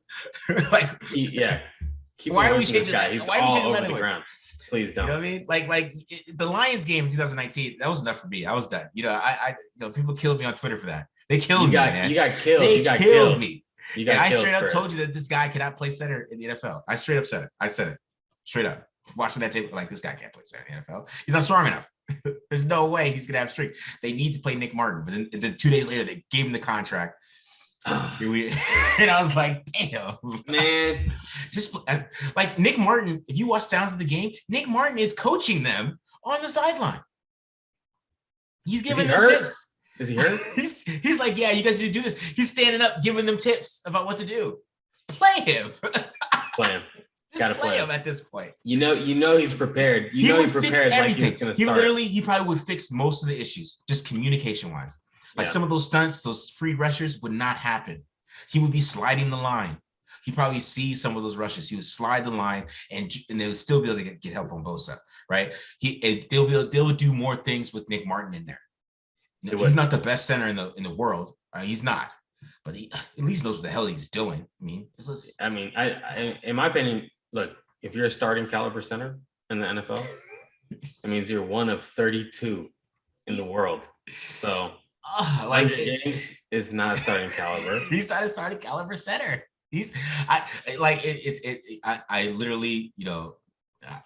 are we changing this guy? He's all over the ground. Please don't. You know what I mean? Like the Lions game in 2019, that was enough for me. I was done. I people killed me on Twitter for that. They killed me, man. You got killed. They killed me. You got and I straight up told you that this guy cannot play center in the NFL. I straight up said it. I said it straight up. Watching that tape, like this guy can't play center in the NFL. He's not strong enough. There's no way he's gonna have strength. They need to play Nick Martin, but then 2 days later they gave him the contract. And I was like, damn, man. Just like Nick Martin, if you watch Sounds of the Game, Nick Martin is coaching them on the sideline. He's giving them tips. Is he hurt? He's like, yeah, you guys need to do this. He's standing up, giving them tips about what to do. Play him. Play him. Gotta play him at this point. You know he's prepared. He prepared like he was gonna start. He probably would fix most of the issues, just communication-wise. Like some of those stunts, those free rushers would not happen. He would be sliding the line. He'd probably see some of those rushes. He would slide the line, and they would still be able to get help on Bosa, right? They'll do more things with Nick Martin in there. He's not the best center in the world. He's not, but he at least knows what the hell he's doing. I in my opinion, look, if you're a starting caliber center in the NFL, it means you're one of 32 in the world. So. James is not a starting caliber. He's not a starting caliber center. I literally,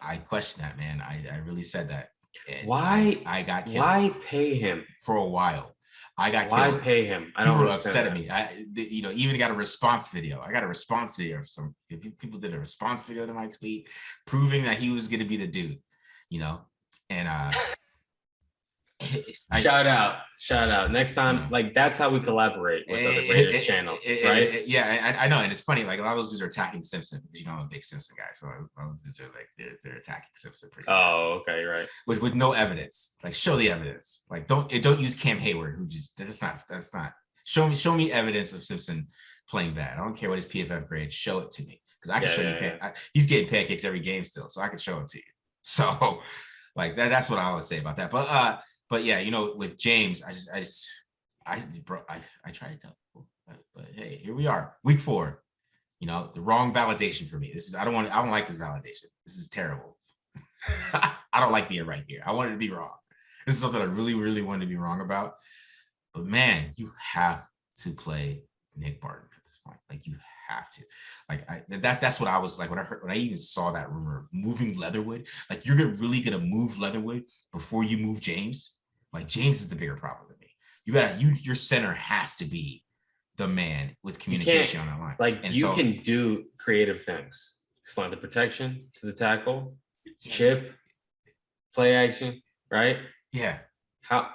I question that, man. I really said that. And why? I got killed. Why pay him for a while? I got why killed. Pay him? I people don't were upset that. at me. Even got a response video. I got a response video of people did a response video to my tweet proving that he was going to be the dude, and shout out next time. Like that's how we collaborate with other Raiders channels, right? I know, and it's funny. Like a lot of those dudes are attacking Simpson because I'm a big Simpson guy, so a lot of those dudes are like they're attacking Simpson pretty. Oh, okay, right. With no evidence. Like show the evidence. Like don't use Cam Hayward, who just that's not. Show me evidence of Simpson playing bad. I don't care what his PFF grade. Show it to me because I can show you. He's getting pancakes every game still, so I can show it to you. So like that's what I would say about that. But yeah, with James, I try to tell people, but hey, here we are, week 4. The wrong validation for me. I don't like this validation. This is terrible. I don't like being right here. I wanted to be wrong. This is something I really, really wanted to be wrong about. But man, you have to play Nick Martin at this point. Like you have to. Like that's what I was like when I even saw that rumor of moving Leatherwood. Like you're really gonna move Leatherwood before you move James. Like James is the bigger problem than me. Your center has to be the man with communication on that line. Like can do creative things. Slant the protection to the tackle, chip, play action, right? Yeah. How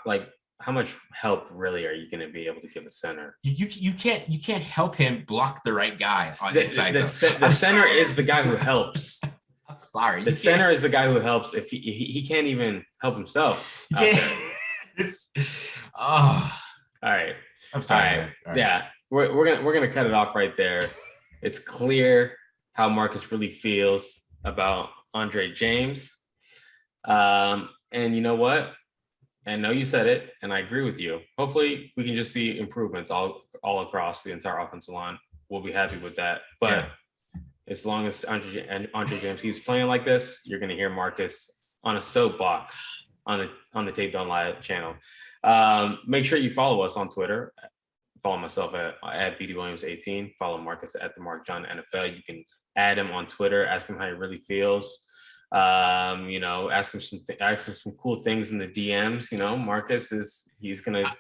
much help really are you going to be able to give a center? You can't help him block the right guy on the inside. The center is the guy who helps. I'm sorry. The center is the guy who helps. If he can't even help himself. All right. I'm sorry. All right. Yeah, we're gonna cut it off right there. It's clear how Marcus really feels about Andre James. And you know what? And no, you said it, and I agree with you. Hopefully, we can just see improvements all across the entire offensive line. We'll be happy with that. But as long as Andre James keeps playing like this, you're going to hear Marcus on a soapbox on the Tape Don't Lie channel. Make sure you follow us on Twitter. Follow myself at BD Williams 18. Follow Marcus at the Mark John NFL. You can add him on Twitter. Ask him how he really feels. Ask him some cool things in the DMs. Marcus he's gonna drop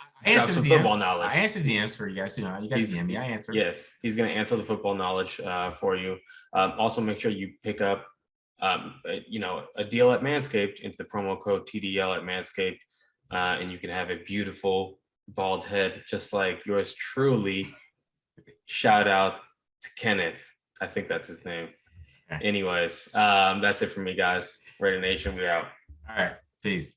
some football knowledge. I answer DMs for you guys. You guys DM me. I answer. Yes, he's gonna answer the football knowledge for you. Also, make sure you pick up a deal at Manscaped into the promo code TDL at Manscaped, and you can have a beautiful bald head just like yours truly. Shout out to Kenneth. I think that's his name. Anyways, that's it for me, guys. Raider Nation, we out. All right. Peace.